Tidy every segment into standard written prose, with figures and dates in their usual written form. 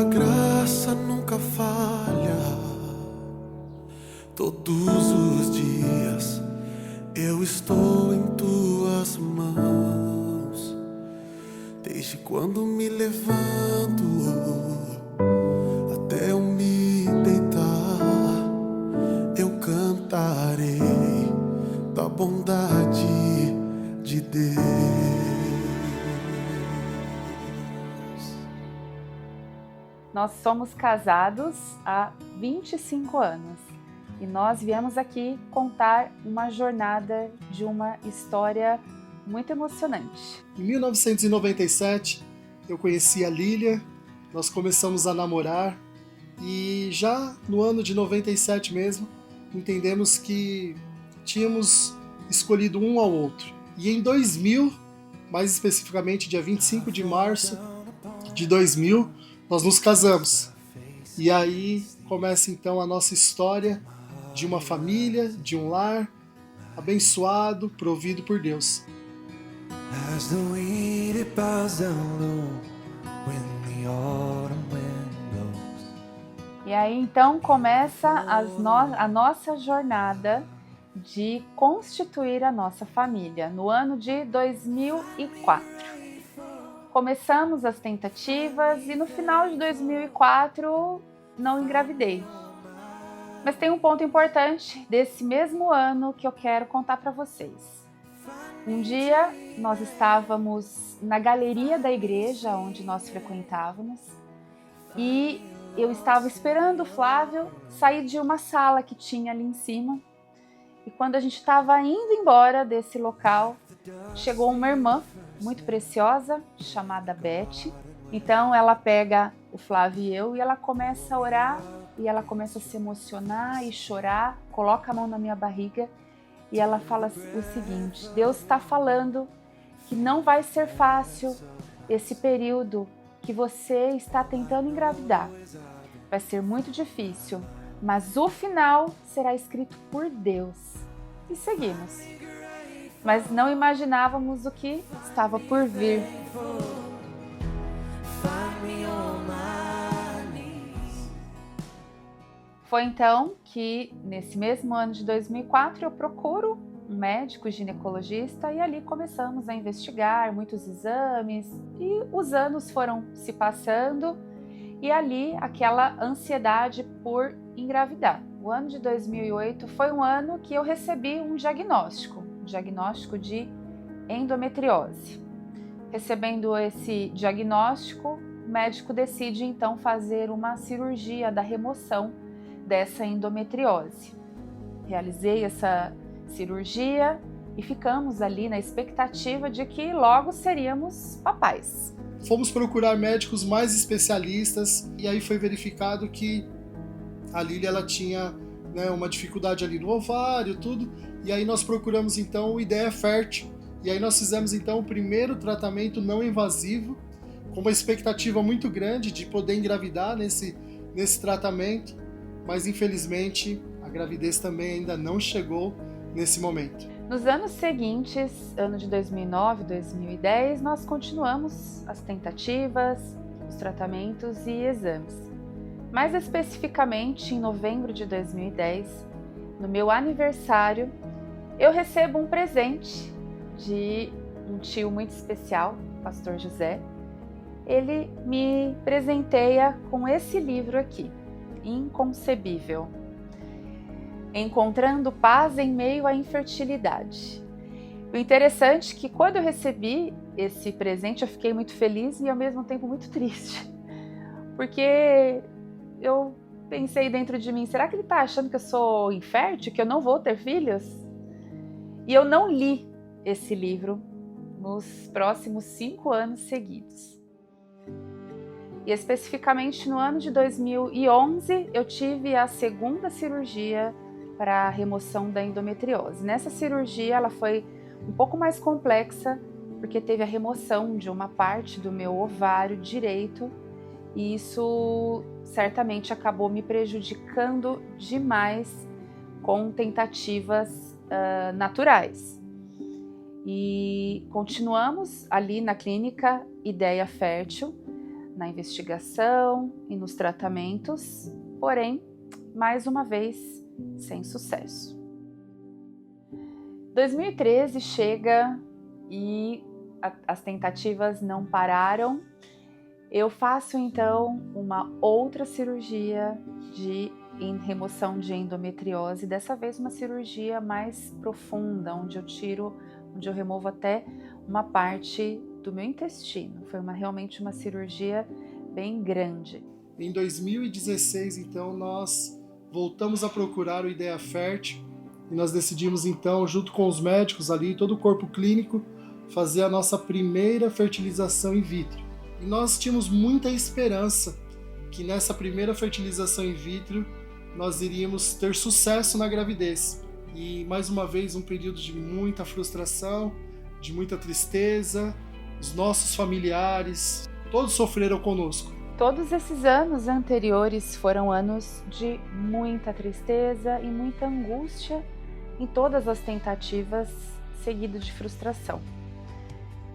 Tua graça nunca falha. Todos os dias eu estou em tuas mãos. Desde quando me levanto até eu me deitar, eu cantarei da bondade de Deus. Nós somos casados há 25 anos e nós viemos aqui contar uma jornada de uma história muito emocionante. Em 1997, eu conheci a Lília, nós começamos a namorar e já no ano de 97 mesmo, entendemos que tínhamos escolhido um ao outro. E em 2000, mais especificamente dia 25 de março de 2000, nós nos casamos. E aí começa então a nossa história de uma família, de um lar abençoado, provido por Deus. As the wind it bows down low when the autumn wind blows. E aí então começa a nossa jornada de constituir a nossa família no ano de 2004. Começamos as tentativas e no final de 2004 não engravidei. Mas tem um ponto importante desse mesmo ano que eu quero contar para vocês. Um dia nós estávamos na galeria da igreja onde nós frequentávamos e eu estava esperando o Flávio sair de uma sala que tinha ali em cima. E quando a gente estava indo embora desse local, chegou uma irmã muito preciosa chamada Beth. Então ela pega o Flávio e eu e ela começa a orar e ela começa a se emocionar e chorar, coloca a mão na minha barriga e ela fala o seguinte: Deus está falando que não vai ser fácil esse período que você está tentando engravidar. Vai ser muito difícil, mas o final será escrito por Deus. E seguimos. Mas não imaginávamos o que estava por vir. Foi então que, nesse mesmo ano de 2004, eu procuro um médico ginecologista e ali começamos a investigar muitos exames e os anos foram se passando e ali aquela ansiedade por engravidar. O ano de 2008 foi um ano que eu recebi um diagnóstico de endometriose. Recebendo esse diagnóstico, o médico decide então fazer uma cirurgia da remoção dessa endometriose. Realizei essa cirurgia e ficamos ali na expectativa de que logo seríamos papais. Fomos procurar médicos mais especialistas e aí foi verificado que a Lília ela tinha, né, uma dificuldade ali no ovário, tudo. E aí nós procuramos então o Ideia Fértil. E aí nós fizemos então o primeiro tratamento não invasivo, com uma expectativa muito grande de poder engravidar nesse tratamento. Mas infelizmente a gravidez também ainda não chegou nesse momento. Nos anos seguintes, ano de 2009, 2010, nós continuamos as tentativas, os tratamentos e exames. Mais especificamente, em novembro de 2010, no meu aniversário, eu recebo um presente de um tio muito especial, o pastor José. Ele me presenteia com esse livro aqui, Inconcebível. Encontrando paz em meio à infertilidade. O interessante é que quando eu recebi esse presente, eu fiquei muito feliz e ao mesmo tempo muito triste. Porque eu pensei dentro de mim, será que ele está achando que eu sou infértil, que eu não vou ter filhos? E eu não li esse livro nos próximos 5 anos seguidos. E especificamente no ano de 2011, eu tive a segunda cirurgia para a remoção da endometriose. Nessa cirurgia, ela foi um pouco mais complexa, porque teve a remoção de uma parte do meu ovário direito, e isso certamente acabou me prejudicando demais com tentativas naturais. E continuamos ali na clínica Ideia Fértil, na investigação e nos tratamentos, porém, mais uma vez, sem sucesso. 2013 chega e as tentativas não pararam. Eu faço então uma outra cirurgia em remoção de endometriose, dessa vez uma cirurgia mais profunda, onde eu removo até uma parte do meu intestino. Foi realmente uma cirurgia bem grande. Em 2016, então, nós voltamos a procurar o Ideia Fértil e nós decidimos, então, junto com os médicos ali, todo o corpo clínico, fazer a nossa primeira fertilização in vitro. E nós tínhamos muita esperança que nessa primeira fertilização in vitro nós iríamos ter sucesso na gravidez. E, mais uma vez, um período de muita frustração, de muita tristeza. Os nossos familiares, todos sofreram conosco. Todos esses anos anteriores foram anos de muita tristeza e muita angústia em todas as tentativas, seguido de frustração.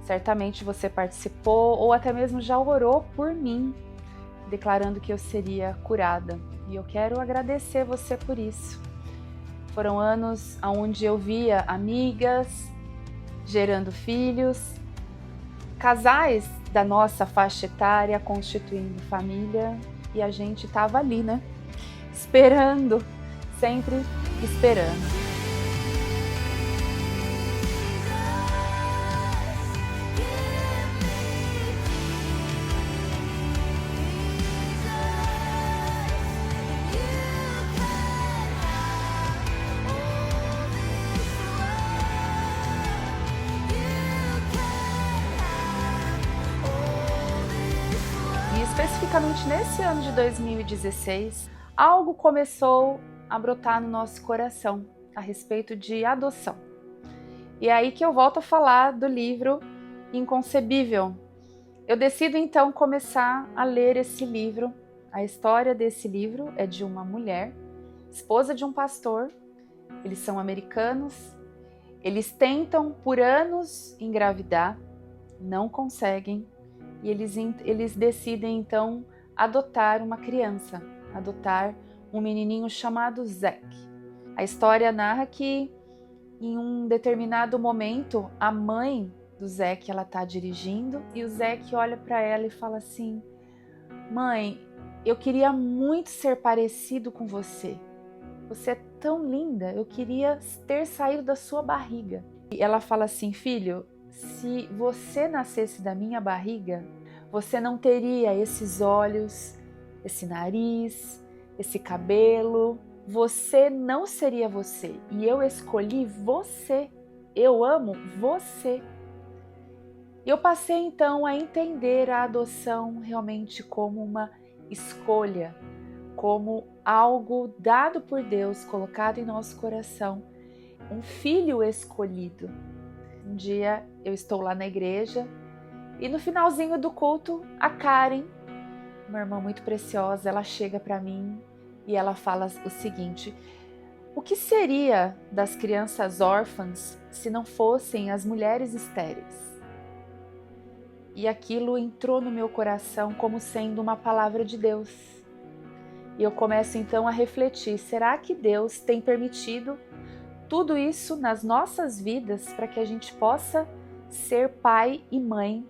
Certamente você participou ou até mesmo já orou por mim, declarando que eu seria curada. E eu quero agradecer você por isso. Foram anos onde eu via amigas gerando filhos, casais da nossa faixa etária constituindo família, e a gente estava ali, né? Esperando, sempre esperando. Especificamente nesse ano de 2016, algo começou a brotar no nosso coração a respeito de adoção. E é aí que eu volto a falar do livro Inconcebível. Eu decido então começar a ler esse livro. A história desse livro é de uma mulher, esposa de um pastor. Eles são americanos. Eles tentam por anos engravidar, não conseguem. E eles decidem, então, adotar uma criança, adotar um menininho chamado Zack. A história narra que, em um determinado momento, a mãe do Zack está dirigindo e o Zack olha para ela e fala assim: mãe, eu queria muito ser parecido com você. Você é tão linda, eu queria ter saído da sua barriga. E ela fala assim: filho, se você nascesse da minha barriga, você não teria esses olhos, esse nariz, esse cabelo. Você não seria você. E eu escolhi você. Eu amo você. E eu passei então a entender a adoção realmente como uma escolha, como algo dado por Deus, colocado em nosso coração, um filho escolhido. Um dia eu estou lá na igreja e no finalzinho do culto, a Karen, uma irmã muito preciosa, ela chega para mim e ela fala o seguinte: o que seria das crianças órfãs se não fossem as mulheres estéreis? E aquilo entrou no meu coração como sendo uma palavra de Deus. E eu começo então a refletir, será que Deus tem permitido tudo isso nas nossas vidas para que a gente possa ser pai e mãe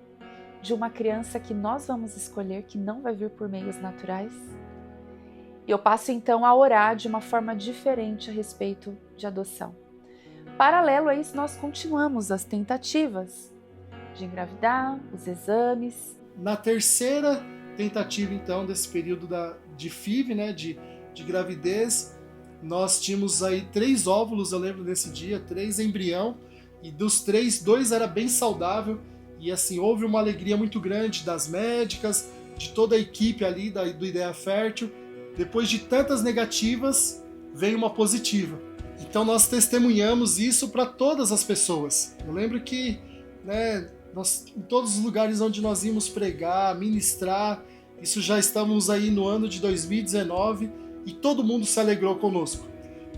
de uma criança que nós vamos escolher, que não vai vir por meios naturais? E eu passo então a orar de uma forma diferente a respeito de adoção. Paralelo a isso, nós continuamos as tentativas de engravidar, os exames. Na terceira tentativa então desse período de FIV, né, de gravidez, nós tínhamos aí 3 óvulos, eu lembro desse dia, 3 embrião, e dos 3, 2 era bem saudável, e assim, houve uma alegria muito grande das médicas, de toda a equipe ali do Ideia Fértil. Depois de tantas negativas, veio uma positiva. Então nós testemunhamos isso para todas as pessoas. Eu lembro que, né, em todos os lugares onde nós íamos pregar, ministrar, isso já estamos aí no ano de 2019, e todo mundo se alegrou conosco,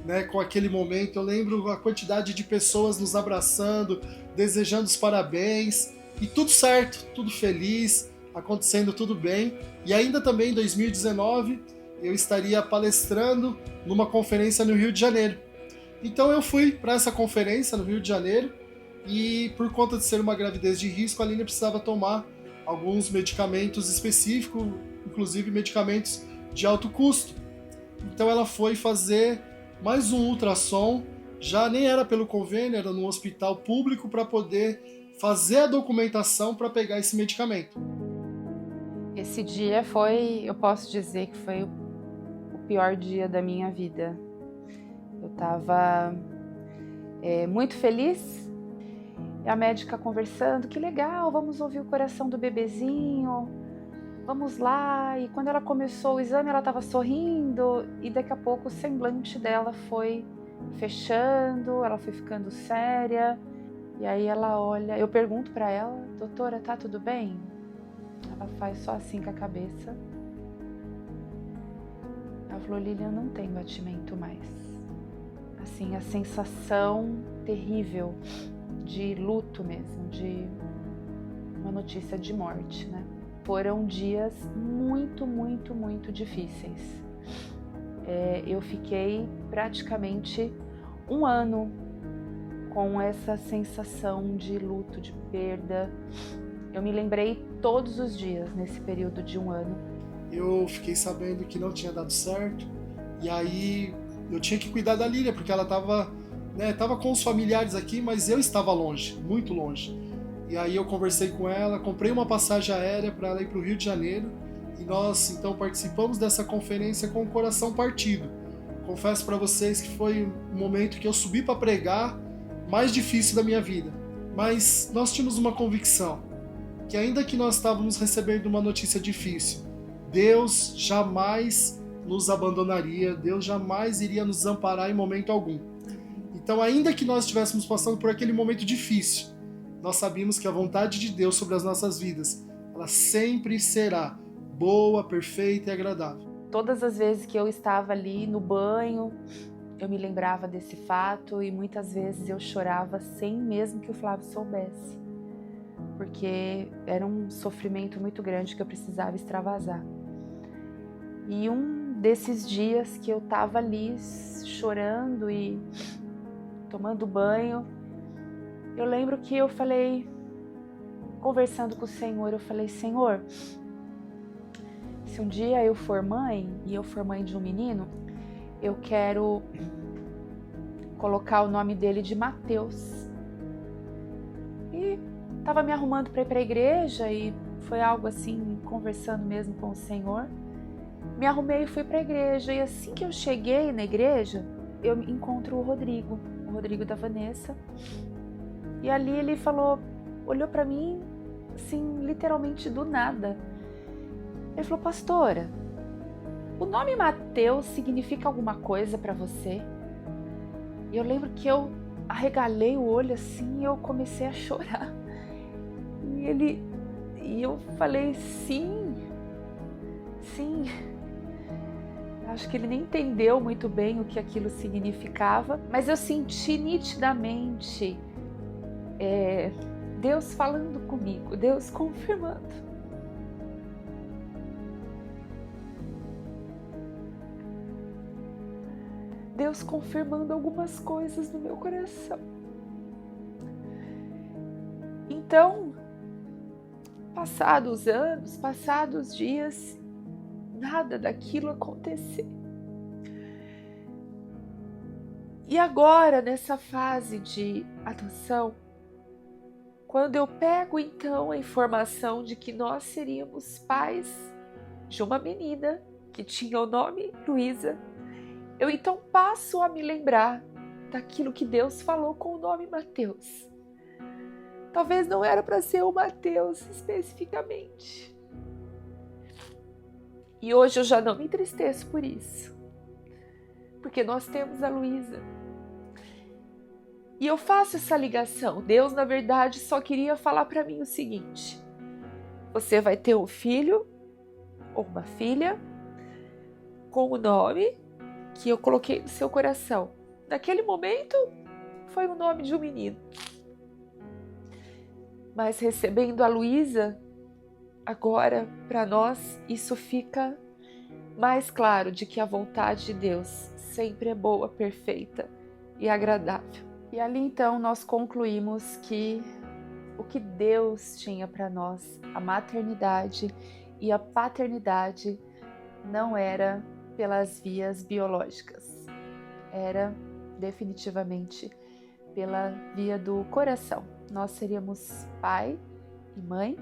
né, com aquele momento. Eu lembro a quantidade de pessoas nos abraçando, desejando os parabéns, e tudo certo, tudo feliz, acontecendo tudo bem. E ainda também em 2019 eu estaria palestrando numa conferência no Rio de Janeiro. Então eu fui para essa conferência no Rio de Janeiro e por conta de ser uma gravidez de risco, a Lília precisava tomar alguns medicamentos específicos, inclusive medicamentos de alto custo. Então ela foi fazer mais um ultrassom, já nem era pelo convênio, era num hospital público para poder fazer a documentação para pegar esse medicamento. Esse dia foi, eu posso dizer que foi o pior dia da minha vida. Eu estava muito feliz, e a médica conversando, que legal, vamos ouvir o coração do bebezinho, vamos lá. E quando ela começou o exame, ela estava sorrindo e daqui a pouco o semblante dela foi fechando, ela foi ficando séria. E aí ela olha, eu pergunto para ela, doutora, tá tudo bem? Ela faz só assim com a cabeça. Ela falou, Lilian, não tem batimento mais. Assim, a sensação terrível de luto mesmo, de uma notícia de morte, né? Foram dias muito, muito, muito difíceis. Eu fiquei praticamente um ano com essa sensação de luto, de perda. Eu me lembrei todos os dias nesse período de um ano. Eu fiquei sabendo que não tinha dado certo, e aí eu tinha que cuidar da Lília, porque ela estava com os familiares aqui, mas eu estava longe, muito longe. E aí eu conversei com ela, comprei uma passagem aérea para ela ir para o Rio de Janeiro, e nós então participamos dessa conferência com o coração partido. Confesso para vocês que foi um momento que eu subi para pregar mais difícil da minha vida, mas nós tínhamos uma convicção, que ainda que nós estávamos recebendo uma notícia difícil, Deus jamais nos abandonaria, Deus jamais iria nos amparar em momento algum. Então, ainda que nós estivéssemos passando por aquele momento difícil, nós sabíamos que a vontade de Deus sobre as nossas vidas, ela sempre será boa, perfeita e agradável. Todas as vezes que eu estava ali no banho, eu me lembrava desse fato e muitas vezes eu chorava sem mesmo que o Flávio soubesse, porque era um sofrimento muito grande que eu precisava extravasar. E um desses dias que eu estava ali chorando e tomando banho, eu lembro que eu falei, conversando com o Senhor, eu falei, Senhor, se um dia eu for mãe, e eu for mãe de um menino, eu quero colocar o nome dele de Mateus. E estava me arrumando para ir para a igreja, e foi algo assim, conversando mesmo com o Senhor. Me arrumei e fui para a igreja, e assim que eu cheguei na igreja, eu encontro o Rodrigo da Vanessa, e ali ele falou, olhou para mim, assim, literalmente do nada. Ele falou, pastora, o nome Mateus significa alguma coisa para você? E eu lembro que eu arregalei o olho assim e eu comecei a chorar. E eu falei, sim. Acho que ele nem entendeu muito bem o que aquilo significava, mas eu senti nitidamente Deus falando comigo, Deus confirmando. Deus confirmando algumas coisas no meu coração. Então, passados os anos, passados os dias, nada daquilo aconteceu. E agora, nessa fase de adoção, quando eu pego então a informação de que nós seríamos pais de uma menina que tinha o nome Luísa, eu então passo a me lembrar daquilo que Deus falou com o nome Mateus. Talvez não era para ser o Mateus especificamente. E hoje eu já não me entristeço por isso, porque nós temos a Luísa. E eu faço essa ligação. Deus, na verdade, só queria falar para mim o seguinte: você vai ter um filho ou uma filha com o nome que eu coloquei no seu coração. Naquele momento, foi o nome de um menino. Mas recebendo a Luísa, agora, para nós, isso fica mais claro de que a vontade de Deus sempre é boa, perfeita e agradável. E ali então nós concluímos que o que Deus tinha para nós, a maternidade e a paternidade, não era pelas vias biológicas, era definitivamente pela via do coração. Nós seríamos pai e mãe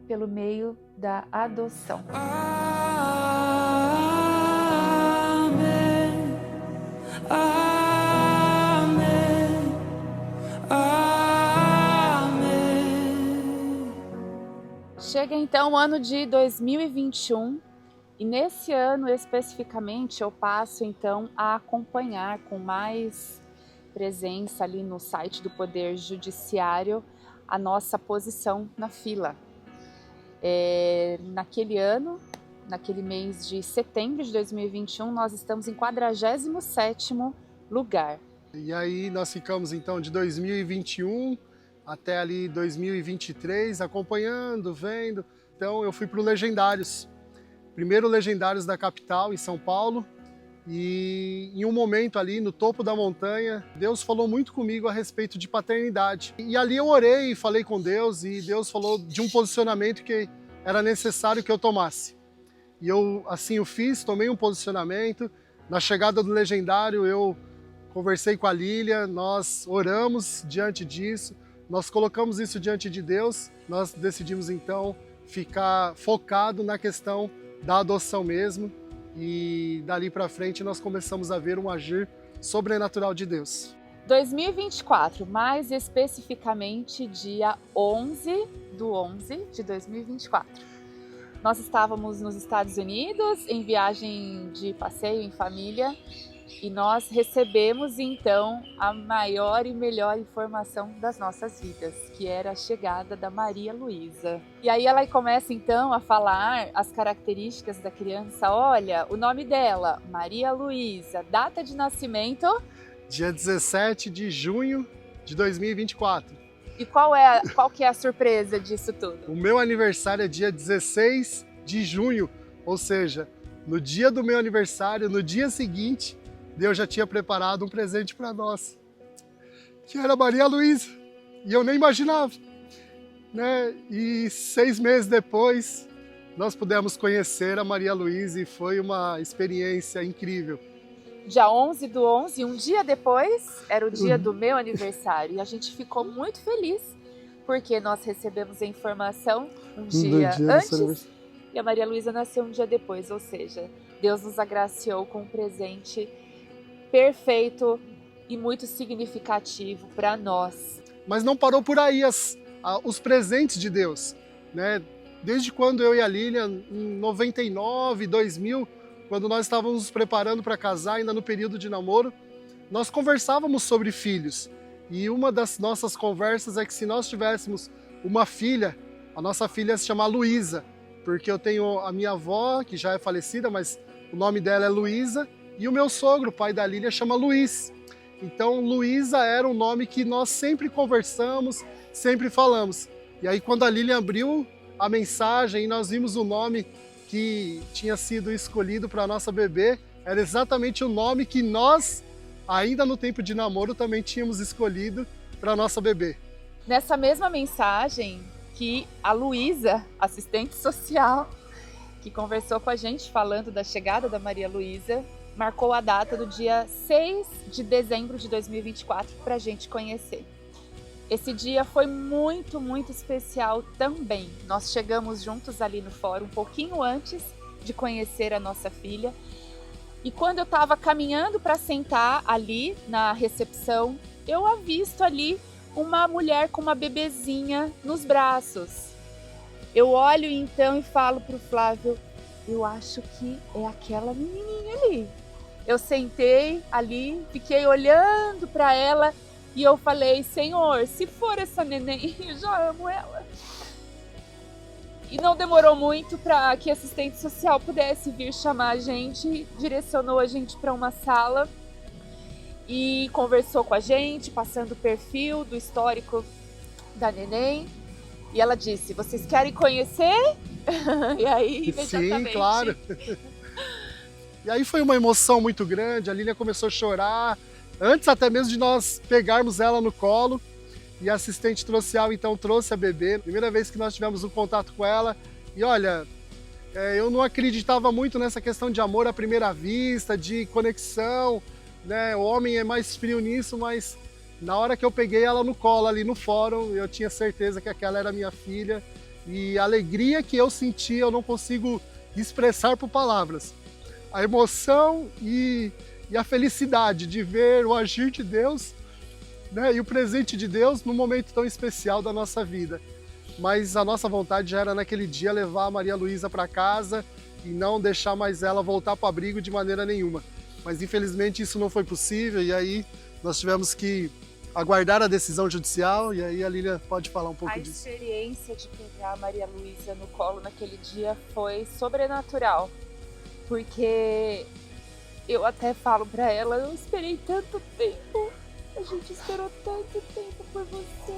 pelo meio da adoção. Amém. Amém. Amém. Chega então o ano de 2021 e nesse ano especificamente eu passo então a acompanhar com mais presença ali no site do Poder Judiciário a nossa posição na fila. Naquele ano, naquele mês de setembro de 2021, nós estamos em 47º lugar. E aí nós ficamos então de 2021 até ali 2023 acompanhando, vendo. Então eu fui para o Legendários, primeiro Legendários da capital, em São Paulo. E em um momento ali no topo da montanha, Deus falou muito comigo a respeito de paternidade. E ali eu orei e falei com Deus, e Deus falou de um posicionamento que era necessário que eu tomasse. E eu assim o fiz, tomei um posicionamento. Na chegada do Legendário eu conversei com a Lília, nós oramos diante disso, nós colocamos isso diante de Deus, nós decidimos então ficar focado na questão da adoção mesmo. E dali para frente nós começamos a ver um agir sobrenatural de Deus. 2024, mais especificamente dia 11/11 de 2024. Nós estávamos nos Estados Unidos em viagem de passeio em família e nós recebemos então a maior e melhor informação das nossas vidas, que era a chegada da Maria Luísa. E aí ela começa então a falar as características da criança. Olha, o nome dela, Maria Luísa, data de nascimento? Dia 17 de junho de 2024. E qual que é a surpresa disso tudo? O meu aniversário é dia 16 de junho, ou seja, no dia do meu aniversário, no dia seguinte, Deus já tinha preparado um presente para nós, que era Maria Luísa, e eu nem imaginava, né? E 6 meses depois, nós pudemos conhecer a Maria Luísa e foi uma experiência incrível. Dia 11/11, um dia depois, era o dia do meu aniversário, e a gente ficou muito feliz, porque nós recebemos a informação um dia antes, e a Maria Luísa nasceu um dia depois, ou seja, Deus nos agraciou com um presente perfeito e muito significativo para nós. Mas não parou por aí os presentes de Deus, né? Desde quando eu e a Lilian, em 99, 2000, quando nós estávamos nos preparando para casar, ainda no período de namoro, nós conversávamos sobre filhos. E uma das nossas conversas é que se nós tivéssemos uma filha, a nossa filha ia se chamar Luísa, porque eu tenho a minha avó, que já é falecida, mas o nome dela é Luísa, e o meu sogro, o pai da Lília, chama Luiz. Então, Luísa era um nome que nós sempre conversamos, sempre falamos. E aí, quando a Lília abriu a mensagem e nós vimos o nome que tinha sido escolhido para a nossa bebê, era exatamente o nome que nós, ainda no tempo de namoro, também tínhamos escolhido para a nossa bebê. Nessa mesma mensagem que a Luísa, assistente social, que conversou com a gente falando da chegada da Maria Luísa, marcou a data do dia 6 de dezembro de 2024 para a gente conhecer. Esse dia foi muito, muito especial também. Nós chegamos juntos ali no fórum um pouquinho antes de conhecer a nossa filha. E quando eu estava caminhando para sentar ali na recepção, eu avisto ali uma mulher com uma bebezinha nos braços. Eu olho então e falo para o Flávio, eu acho que é aquela menininha ali. Eu sentei ali, fiquei olhando para ela e eu falei, Senhor, se for essa neném, eu já amo ela. E não demorou muito para que a assistente social pudesse vir chamar a gente, direcionou a gente para uma sala e conversou com a gente, passando o perfil do histórico da neném. E ela disse, vocês querem conhecer? E aí, imediatamente... Sim, claro. E aí foi uma emoção muito grande, a Lília começou a chorar, antes até mesmo de nós pegarmos ela no colo. E a assistente social então trouxe a bebê, primeira vez que nós tivemos um contato com ela. E olha, eu não acreditava muito nessa questão de amor à primeira vista, de conexão, né? O homem é mais frio nisso, mas na hora que eu peguei ela no colo ali no fórum, eu tinha certeza que aquela era minha filha. E a alegria que eu senti, eu não consigo expressar por palavras. A emoção e a felicidade de ver o agir de Deus, né? E o presente de Deus num momento tão especial da nossa vida. Mas a nossa vontade já era naquele dia levar a Maria Luísa para casa e não deixar mais ela voltar para o abrigo de maneira nenhuma. Mas infelizmente isso não foi possível e aí nós tivemos que aguardar a decisão judicial e aí a Lília pode falar um pouco disso. A experiência de pegar a Maria Luísa no colo naquele dia foi sobrenatural, porque eu até falo para ela, eu esperei tanto tempo, a gente esperou tanto tempo por você.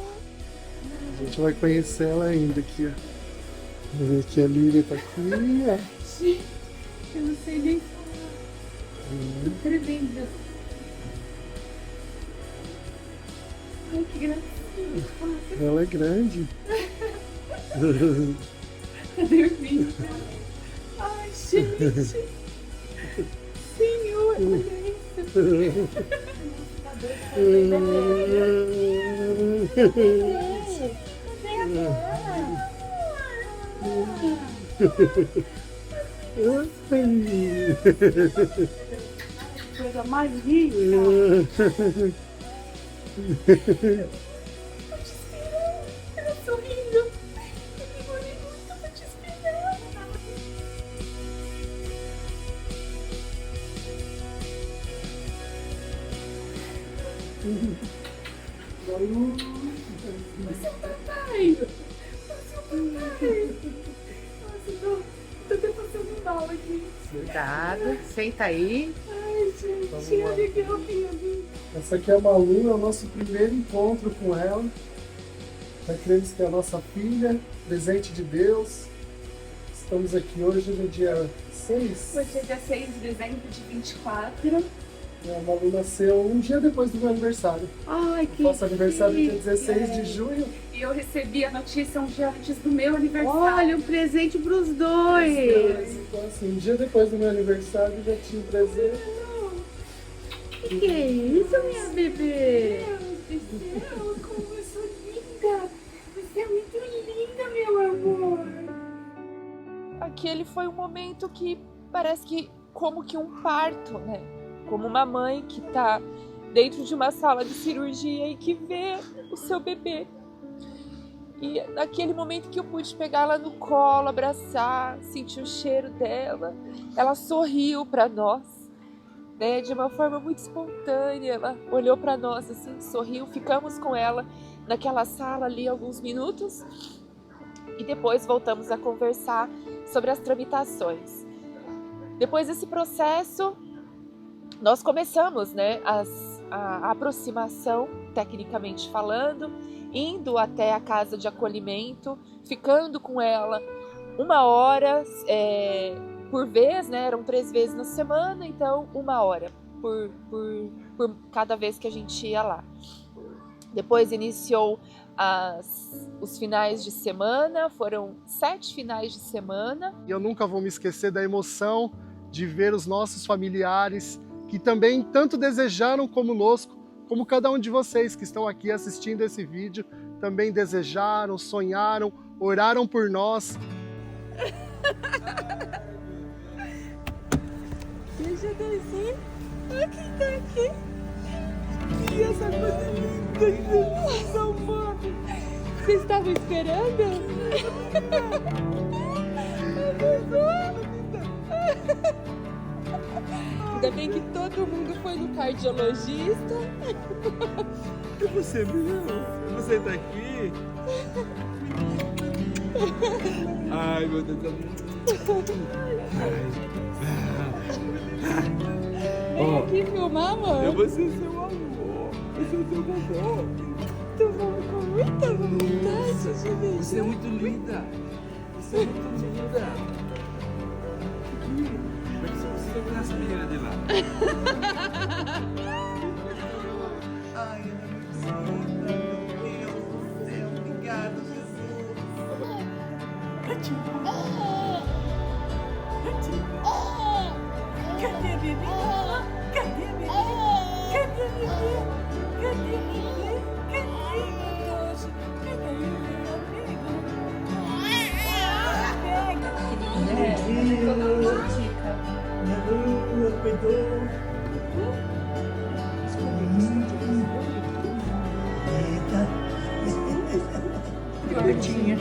A gente vai conhecer ela ainda aqui, ó. Vamos ver que a Lília tá aqui, ó. Gente, eu não sei nem falar. Que tremenda. Ai, que gracinha. Ela é grande. Tá dormindo. Ai, gente. Senhor, olha isso. Coisa mais rica. Ela sorrindo. Eu demorei muito pra te esperar. Você é o papai. Você é o papai. Nossa, tô até passando mal aqui. Cuidado, senta aí. Ai, gente, olha que horrível. Essa aqui é a Malu, é o nosso primeiro encontro com ela. Já cremos que é a nossa filha, presente de Deus. Estamos aqui hoje no dia 6. Hoje é dia 6 de dezembro de 24. A Malu nasceu um dia depois do meu aniversário. Ai, que Nosso aniversário é dia chique. 16 de junho. E eu recebi a notícia um dia antes do meu aniversário. Olha, um presente pros dois. Então, assim, um dia depois do meu aniversário já tinha um presente. Que é isso, minha bebê? Meu Deus do céu, como eu sou linda! Você é muito linda, meu amor! Aquele foi um momento que parece que como que um parto, né? Como uma mãe que tá dentro de uma sala de cirurgia e que vê o seu bebê. E naquele momento que eu pude pegá-la no colo, abraçar, sentir o cheiro dela, ela sorriu para nós, né, de uma forma muito espontânea. Ela olhou para nós assim, sorriu, ficamos com ela naquela sala ali alguns minutos e depois voltamos a conversar sobre as tramitações. Depois desse processo, nós começamos, né, a aproximação, tecnicamente falando, indo até a casa de acolhimento, ficando com ela 1 hora por vez, né? Eram 3 vezes na semana, então 1 hora por cada vez que a gente ia lá. Depois iniciou os finais de semana, foram 7 finais de semana. E eu nunca vou me esquecer da emoção de ver os nossos familiares que também tanto desejaram conosco, como cada um de vocês que estão aqui assistindo esse vídeo, também desejaram, sonharam, oraram por nós. Deixa eu descer. Olha quem tá aqui. E essa coisa linda, salvando. Vocês estavam esperando? Ainda bem que todo mundo foi no cardiologista. E você, meu? Você tá aqui? Ai, meu Deus. Vem aqui filmar, amor. Eu vou ser seu amor. Eu sou seu vovô. Tu vamos com muita vontade, Você é muito linda. Você é muito linda. Como é que você conseguiu virar essa menina de lá? Ai, ela é muito linda. Meu Deus do céu. Obrigada, Jesus. Cadê a bebê? Cadê a bebê? Cadê a bebê? Cadê a bebê? Cadê, meu Deus? Pega aí, meu amigo. Curtinha.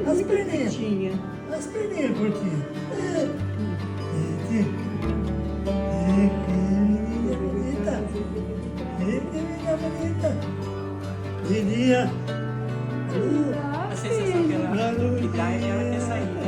As perninhas. As perninhas curtinhas. Menina bonita. Menina bonita. Menina. A sensação que ela me dá é que ela quer sair, né?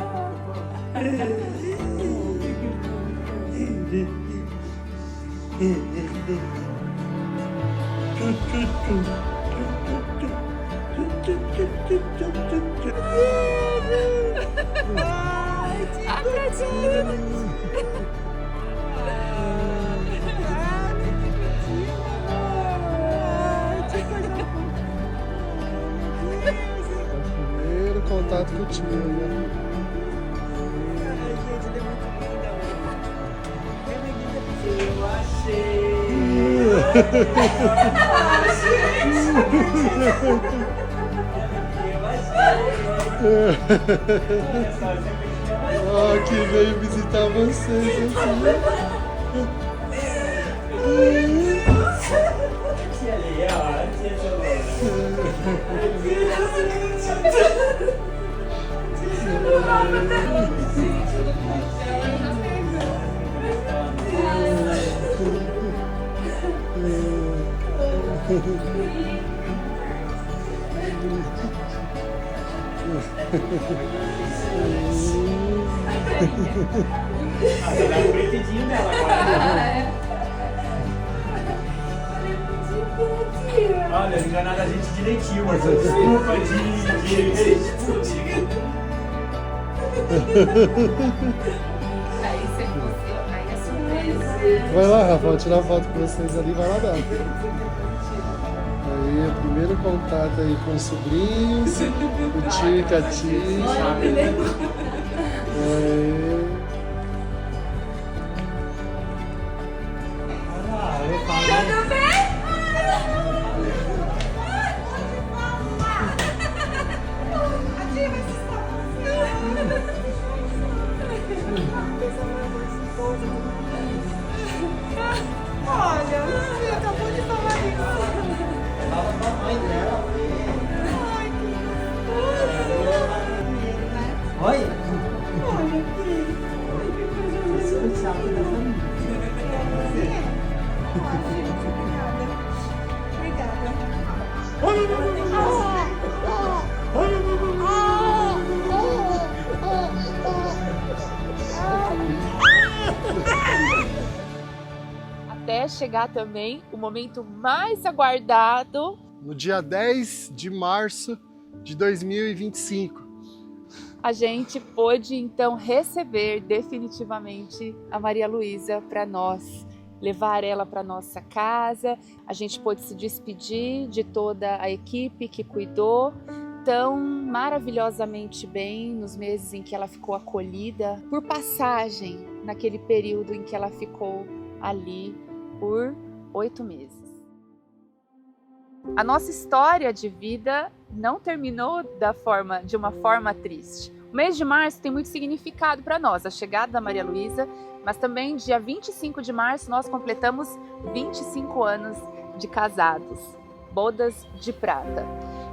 Primeiro contato que eu tive, né? Ai, gente, ela é muito linda. Eu achei! Ó, que veio visitar vocês aqui. Tia Leia, tia Você dá um brinquedinho dela agora. Olha, enganaram a gente direitinho, mas desculpa Aí você aí é surpresa. Vai lá, Rafa, vou tirar foto com vocês ali, vai lá dar. Aí, o primeiro contato aí com os sobrinhos, o tio e a tia. Aí. Olha, você acabou de falar isso. Oi? Até chegar também o momento mais aguardado. No dia 10 de março de 2025. A gente pôde então receber definitivamente a Maria Luísa para nós, levar ela para nossa casa. A gente pôde se despedir de toda a equipe que cuidou tão maravilhosamente bem nos meses em que ela ficou acolhida, por passagem naquele período em que ela ficou ali por 8 meses. A nossa história de vida não terminou de uma forma triste. O mês de março tem muito significado para nós, a chegada da Maria Luísa, mas também dia 25 de março nós completamos 25 anos de casados, bodas de prata.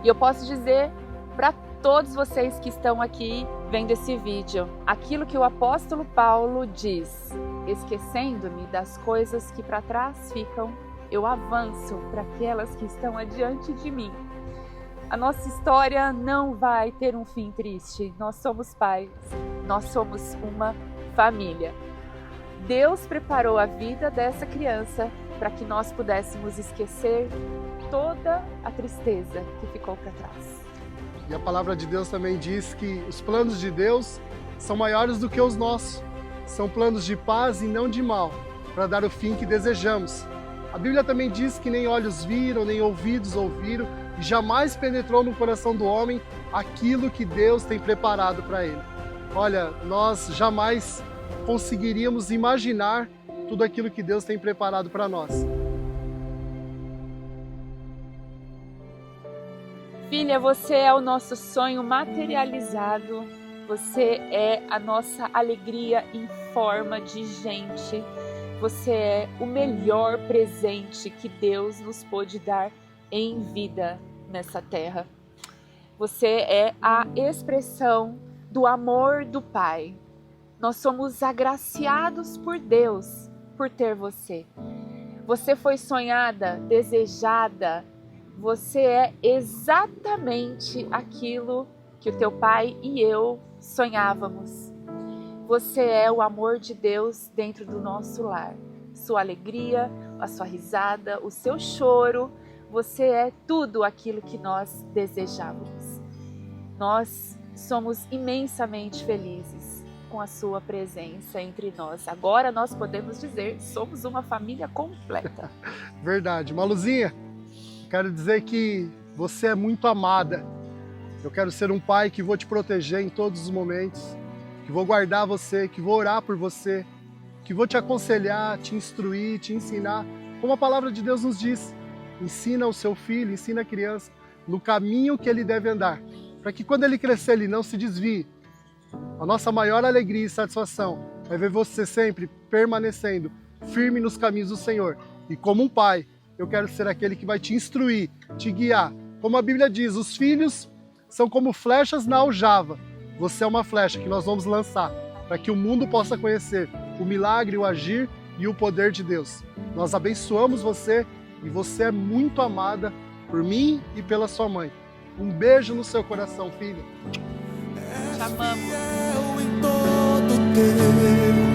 E eu posso dizer para todos vocês que estão aqui vendo esse vídeo, aquilo que o apóstolo Paulo diz: esquecendo-me das coisas que para trás ficam, eu avanço para aquelas que estão adiante de mim. A nossa história não vai ter um fim triste. Nós somos pais, nós somos uma família. Deus preparou a vida dessa criança para que nós pudéssemos esquecer toda a tristeza que ficou para trás. E a palavra de Deus também diz que os planos de Deus são maiores do que os nossos. São planos de paz e não de mal, para dar o fim que desejamos. A Bíblia também diz que nem olhos viram, nem ouvidos ouviram, e jamais penetrou no coração do homem aquilo que Deus tem preparado para ele. Olha, nós jamais conseguiríamos imaginar tudo aquilo que Deus tem preparado para nós. Filha, você é o nosso sonho materializado. Você é a nossa alegria em forma de gente. Você é o melhor presente que Deus nos pôde dar em vida nessa terra. Você é a expressão do amor do Pai. Nós somos agraciados por Deus por ter você. Você foi sonhada, desejada. Você é exatamente aquilo que o teu pai e eu sonhávamos. Você é o amor de Deus dentro do nosso lar. Sua alegria, a sua risada, o seu choro. Você é tudo aquilo que nós desejávamos. Nós somos imensamente felizes com a sua presença entre nós. Agora nós podemos dizer, somos uma família completa. Verdade. Maluzinha, quero dizer que você é muito amada. Eu quero ser um pai que vou te proteger em todos os momentos, que vou guardar você, que vou orar por você, que vou te aconselhar, te instruir, te ensinar. Como a palavra de Deus nos diz, ensina o seu filho, ensina a criança no caminho que ele deve andar, para que quando ele crescer ele não se desvie. A nossa maior alegria e satisfação é ver você sempre permanecendo firme nos caminhos do Senhor. E como um pai, eu quero ser aquele que vai te instruir, te guiar. Como a Bíblia diz, os filhos são como flechas na aljava. Você é uma flecha que nós vamos lançar para que o mundo possa conhecer o milagre, o agir e o poder de Deus. Nós abençoamos você e você é muito amada por mim e pela sua mãe. Um beijo no seu coração, filha. Te amamos. Fiel em todo tempo.